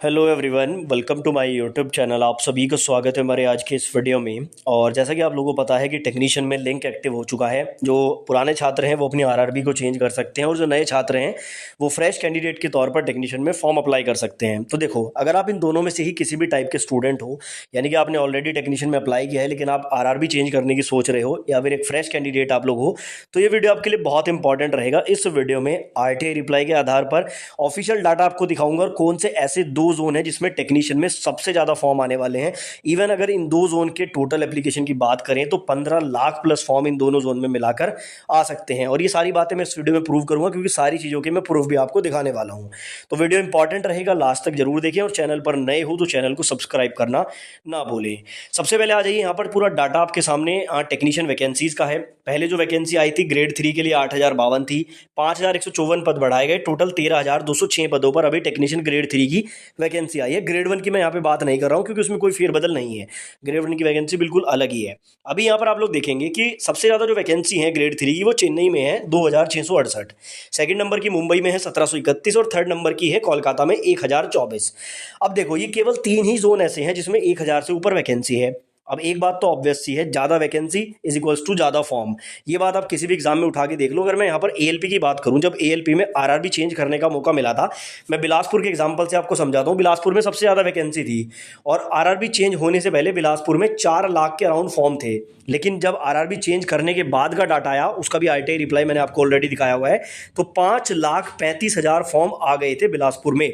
Hello everyone, welcome to my YouTube channel. आप सभी का स्वागत है हमारे आज के इस वीडियो में। और जैसा कि आप लोगों को पता है कि टेक्नीशियन में लिंक एक्टिव हो चुका है। जो पुराने छात्र हैं वो अपनी आरआरबी को चेंज कर सकते हैं और जो नए छात्र हैं वो फ्रेश कैंडिडेट के तौर पर टेक्नीशियन में फॉर्म अप्लाई कर सकते हैं। तो देखो, अगर आप इन दोनों में से ही किसी भी टाइप के स्टूडेंट हो, यानी कि आपने ऑलरेडी टेक्नीशियन में अप्लाई किया है लेकिन आप आरआरबी चेंज करने की सोच रहे हो, या फिर एक फ्रेश कैंडिडेट आप लोग हो, तो ये वीडियो आपके लिए बहुत इंपॉर्टेंट रहेगा। इस वीडियो में आरटीआई रिप्लाई के आधार पर ऑफिशियल डाटा आपको दिखाऊंगा और कौन से ऐसे दो जोन है जिसमें टेक्नीशियन में सबसे ज्यादा फॉर्म आने वाले हैं। इवन अगर इन दो जोन के टोटल एप्लीकेशन की बात करें तो 15 लाख प्लस फॉर्म इन दोनों जोन में मिलाकर आ सकते हैं। और ये सारी बातें मैं इस वीडियो में प्रूव करूंगा, क्योंकि सारी चीजों के मैं प्रूफ भी आपको दिखाने वाला हूं। तो वीडियो इंपॉर्टेंट रहेगा, लास्ट तक जरूर देखें। और चैनल पर नए हो तो चैनल को सब्सक्राइब करना ना भूलें। सबसे पहले आ जाइए, यहाँ पर पूरा डाटा आपके सामने टेक्नीशियन वैकेंसीज का है। पहले जो वैकेंसी आई थी ग्रेड 3 के लिए 8,052 थी, 5,154 पद बढ़ाए गए, टोटल 13,206 पदों पर अभी टेक्नीशियन ग्रेड 3 की वैकेंसी आई है। ग्रेड 1 की मैं यहाँ पे बात नहीं कर रहा हूँ क्योंकि उसमें कोई फेरबदल नहीं है। ग्रेड 1 की वैकेंसी बिल्कुल अलग ही है। अभी यहाँ पर आप लोग देखेंगे कि सबसे ज़्यादा जो वैकेंसी है ग्रेड 3 की वो चेन्नई में है 2,668, सेकंड नंबर की मुंबई में है 1,731 और थर्ड नंबर की है कोलकाता में 1,024। अब देखो, ये केवल 3 ही जोन ऐसे हैं जिसमें 1,000 से ऊपर वैकेंसी है। अब एक बात तो ऑब्वियस सी है, ज्यादा वैकेंसी इज इक्वल्स टू ज्यादा फॉर्म। ये बात आप किसी भी एग्जाम में उठा के देख लो। अगर मैं यहाँ पर एएलपी की बात करूं, जब एएलपी में आरआरबी चेंज करने का मौका मिला था, मैं बिलासपुर के एग्जांपल से आपको समझाता हूँ। बिलासपुर में सबसे ज्यादा वैकेंसी थी और आरआरबी चेंज होने से पहले बिलासपुर में 4 लाख के अराउंड फॉर्म थे। लेकिन जब आरआरबी चेंज करने के बाद का डाटा आया, उसका भी आरटीआई रिप्लाई मैंने आपको ऑलरेडी दिखाया हुआ है, तो 5,35,000 फॉर्म आ गए थे बिलासपुर में।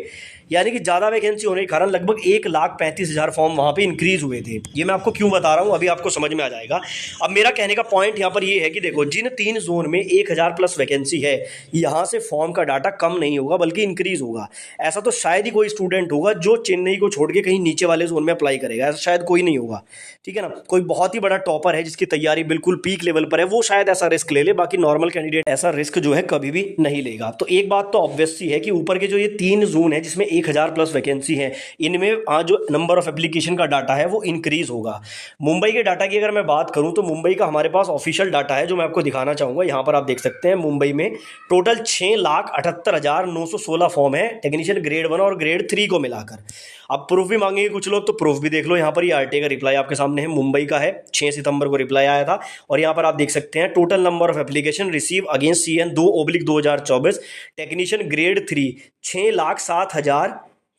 यानी कि ज्यादा वैकेंसी होने के कारण लगभग 1,35,000 फॉर्म वहां पे इंक्रीज हुए थे। ये मैं आपको क्यों बता रहा हूं, अभी आपको समझ में आ जाएगा। अब मेरा कहने का पॉइंट यहां पर ये है कि देखो, जिन 3 जोन में 1,000 प्लस वैकेंसी है, यहां से फॉर्म का डाटा कम नहीं होगा बल्कि इंक्रीज होगा। ऐसा तो शायद ही कोई स्टूडेंट होगा जो चेन्नई को छोड़ के कहीं नीचे वाले जोन में अप्लाई करेगा, ऐसा शायद कोई नहीं होगा। ठीक है ना, कोई बहुत ही बड़ा टॉपर है जिसकी तैयारी बिल्कुल पीक लेवल पर है, वो शायद ऐसा रिस्क ले ले, बाकी नॉर्मल कैंडिडेट ऐसा रिस्क जो है कभी भी नहीं लेगा। तो एक बात तो ऑब्वियस सी है कि ऊपर के जो ये 3 जोन है जिसमें 1,000 प्लस वैकेंसी है, इनमें जो नंबर ऑफ एप्लीकेशन का डाटा है वो इंक्रीज होगा। मुंबई के डाटा की अगर मैं बात करूं तो मुंबई का हमारे पास ऑफिशियल डाटा है जो मैं आपको दिखाना चाहूंगा। यहां पर आप देख सकते हैं मुंबई में टोटल 6,78,916 फॉर्म है टेक्नीशियन ग्रेड 1 और ग्रेड 3 को मिलाकर। अब प्रूफ भी मांगेंगे कुछ लोग, तो प्रूफ भी देख लो। यहाँ पर ये आरटीआई का रिप्लाई आपके सामने है, मुंबई का है, 6 सितंबर को रिप्लाई आया था। और यहाँ पर आप देख सकते हैं total number of application receive against CN 2/2024 technician grade 3 6,07,000।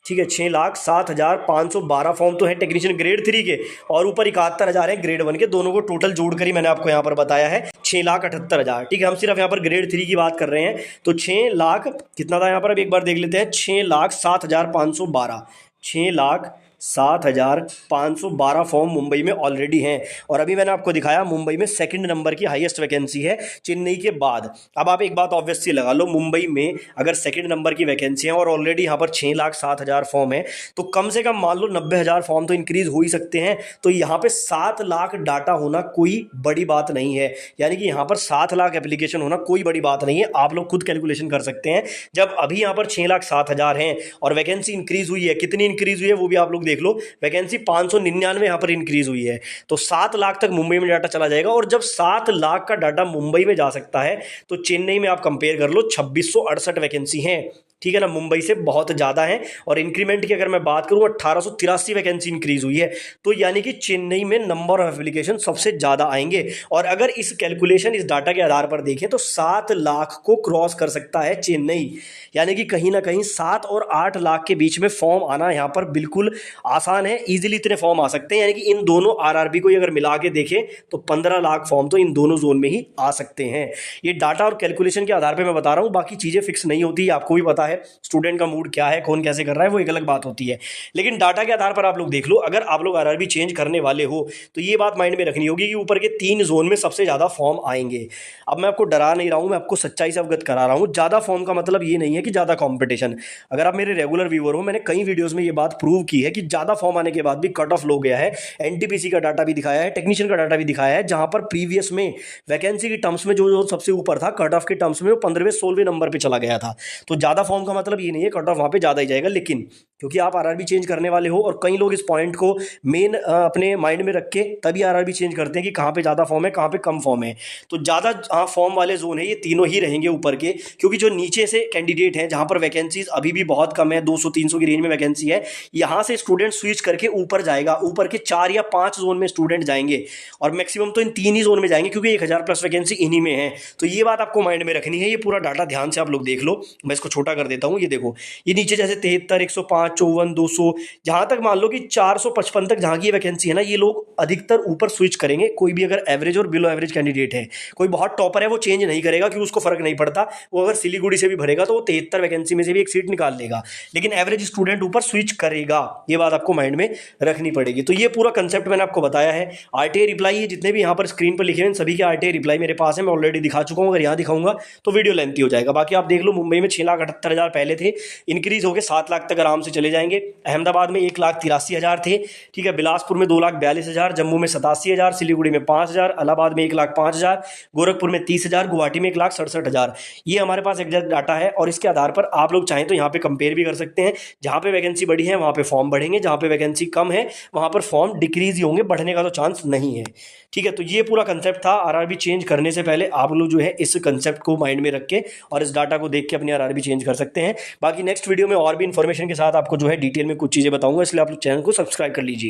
ठीक है, 6,07,512 फॉर्म तो है टेक्नीशियन ग्रेड 3 के, और ऊपर 71,000 है ग्रेड 1 के। दोनों को टोटल जोड़कर ही मैंने आपको यहाँ पर बताया है 6,78,000। ठीक है, हम सिर्फ यहाँ पर ग्रेड 3 की बात कर रहे हैं। तो 6 लाख कितना था यहाँ पर, अब एक बार देख लेते हैं। 6,07,512, 6,07,512 फॉर्म मुंबई में ऑलरेडी हैं। और अभी मैंने आपको दिखाया मुंबई में सेकंड नंबर की हाईएस्ट वैकेंसी है चेन्नई के बाद। अब आप एक बात ऑब्वियसली लगा लो, मुंबई में अगर सेकंड नंबर की वैकेंसी है और ऑलरेडी यहाँ पर 6,07,000 फॉर्म है, तो कम से कम मान लो 90,000 फॉर्म तो इंक्रीज हो ही सकते हैं। तो यहाँ पे 7 लाख डाटा होना कोई बड़ी बात नहीं है। यानी कि यहाँ पर 7 लाख एप्लीकेशन होना कोई बड़ी बात नहीं है। आप लोग खुद कैलकुलेशन कर सकते हैं। जब अभी यहाँ पर 6,07,000 हैं और वैकेंसी इंक्रीज हुई है, कितनी इंक्रीज हुई है वो भी आप लोग देख लो। वैकेंसी 599 यहां पर इंक्रीज हुई है, तो 7 लाख तक मुंबई में डाटा चला जाएगा। और जब 7 लाख का डाटा मुंबई में जा सकता है, तो चेन्नई में आप कंपेयर कर लो, 2,668 वैकेंसी हैं। ठीक है ना, मुंबई से बहुत ज्यादा है। और इंक्रीमेंट की अगर मैं बात करूं, 1,883 वैकेंसी इंक्रीज हुई है। तो यानी कि चेन्नई में नंबर ऑफ एप्लीकेशन सबसे ज्यादा आएंगे। और अगर इस कैलकुलेशन, इस डाटा के आधार पर देखें तो 7 लाख को क्रॉस कर सकता है चेन्नई। यानी कि कहीं ना कहीं 7 और 8 लाख के बीच में फॉर्म आना यहाँ पर बिल्कुल आसान है। इजीली इतने फॉर्म आ सकते हैं। यानी कि इन दोनों आरआरबी को अगर मिला के देखें तो 15 लाख फॉर्म तो इन दोनों जोन में ही आ सकते हैं। ये डाटा और कैलकुलेशन के आधार पर मैं बता रहा हूँ, बाकी चीजें फिक्स नहीं होती, आपको भी पता है। स्टूडेंट का मूड क्या है, कौन कैसे कर रहा है, वो एक अलग बात होती है। लेकिन डाटा के आधार पर आप लोग देख लो, अगर आप लोग आरआरबी चेंज करने वाले हो तो ये बात माइंड में रखनी होगी कि ऊपर के 3 जोन में सबसे ज्यादा फॉर्म आएंगे। अब मैं आपको डरा नहीं रहा हूं, मैं आपको सच्चाई से अवगत करा रहा हूं। ज्यादा फॉर्म का मतलब ये नहीं है कि ज्यादा कंपटीशन। अगर आप मेरे रेगुलर व्यूअर हो, मैंने कई वीडियोस में ये बात प्रूव की है कि ज्यादा फॉर्म आने के बाद भी कट ऑफ लो गया है। एनटीपीसी का डाटा भी दिखाया है, टेक्नीशियन का डाटा भी दिखाया है, जहां पर प्रीवियस में वैकेंसी के टर्म्स में जो सबसे ऊपर था, कट ऑफ के टर्म्स में वो 15वें 16वें नंबर पर चला गया था। तो ज्यादा फॉर्म का मतलब ये नहीं है कट ऑफ वहां पे ज्यादा ही जाएगा। लेकिन क्योंकि आप आरआरबी चेंज करने वाले हो और कई लोग इस पॉइंट को मेन अपने माइंड में रख के तभी आरआरबी चेंज करते हैं कि कहाँ पे ज़्यादा फॉर्म है, कहाँ पे कम फॉर्म है। तो ज़्यादा फॉर्म वाले जोन है ये तीनों ही रहेंगे ऊपर के, क्योंकि जो नीचे से कैंडिडेट हैं जहाँ पर वैकेंसीज अभी भी बहुत कम है, 200-300 की रेंज में वैकेंसी है, यहाँ से स्टूडेंट स्विच करके ऊपर जाएगा, ऊपर के 4 या 5 जोन में स्टूडेंट जाएंगे और मैक्सिमम तो इन 3 ही जोन में जाएंगे, क्योंकि 1000 प्लस वैकेंसी इन्हीं में है। तो ये बात आपको माइंड में रखनी है। ये पूरा डाटा ध्यान से आप लोग देख लो, मैं इसको छोटा कर देता हूँ। ये देखो, ये नीचे जैसे 73, 105, 54, 200, जहां तक मान लो कि 455 तक जहां की वैकेंसी है ना, ये लोग अधिकतर ऊपर स्विच करेंगे। कोई भी अगर एवरेज और बिलो एवरेज कैंडिडेट है, कोई बहुत टॉपर है, वो चेंज नहीं करेगा क्योंकि उसको फर्क नहीं पड़ता। वो अगर सिलीगुड़ी से भी भरेगा तो वो 73 वैकेंसी में से भी एक सीट निकाल लेगा, लेकिन एवरेज स्टूडेंट ऊपर स्विच करेगा। ये बात आपको माइंड में रखनी पड़ेगी। तो ये पूरा कंसेप्ट मैंने आपको बताया है। आरटीआई रिप्लाई ये जितने भी यहाँ पर स्क्रीन पर लिखे हैं सभी के आरटीआई रिप्लाई मेरे पास है, मैं ऑलरेडी दिखा चुका हूँ। अगर यहाँ दिखाऊंगा तो वीडियो लेंथी हो जाएगा। बाकी आप देख लो, मुंबई में 6,78,000 पहले थे, इंक्रीज होकर 7 लाख तक आराम से चले जाएंगे। अहमदाबाद में 1,83,000 थे, ठीक है। बिलासपुर में 2,42,000, जम्मू में 87,000, सिलीगुड़ी में 5,000, इलाहाबाद में 1,05,000, गोरखपुर में 30,000, गुवाहाटी में 1,67,000। ये हमारे पास एग्जैक्ट डाटा है और इसके आधार पर आप लोग चाहें तो यहाँ पे कंपेयर भी कर सकते हैं। जहाँ पे वैकेंसी बढ़ी है वहाँ पे फॉर्म बढ़ेंगे, जहाँ पे वैकेंसी कम है वहाँ पर फॉर्म डिक्रीज ही होंगे, बढ़ने का तो चांस नहीं है, ठीक है। तो ये पूरा कंसेप्ट था। आरआरबी चेंज करने से पहले आप लोग जो है इस कंसेप्ट को माइंड में रख के और इस डाटा को देख के अपनी आरआरबी चेंज कर सकते हैं। बाकी नेक्स्ट वीडियो में और भी इन्फॉर्मेशन के साथ आपको जो है डिटेल में कुछ चीज़ें बताऊंगा, इसलिए आप लोग चैनल को सब्सक्राइब कर लीजिए।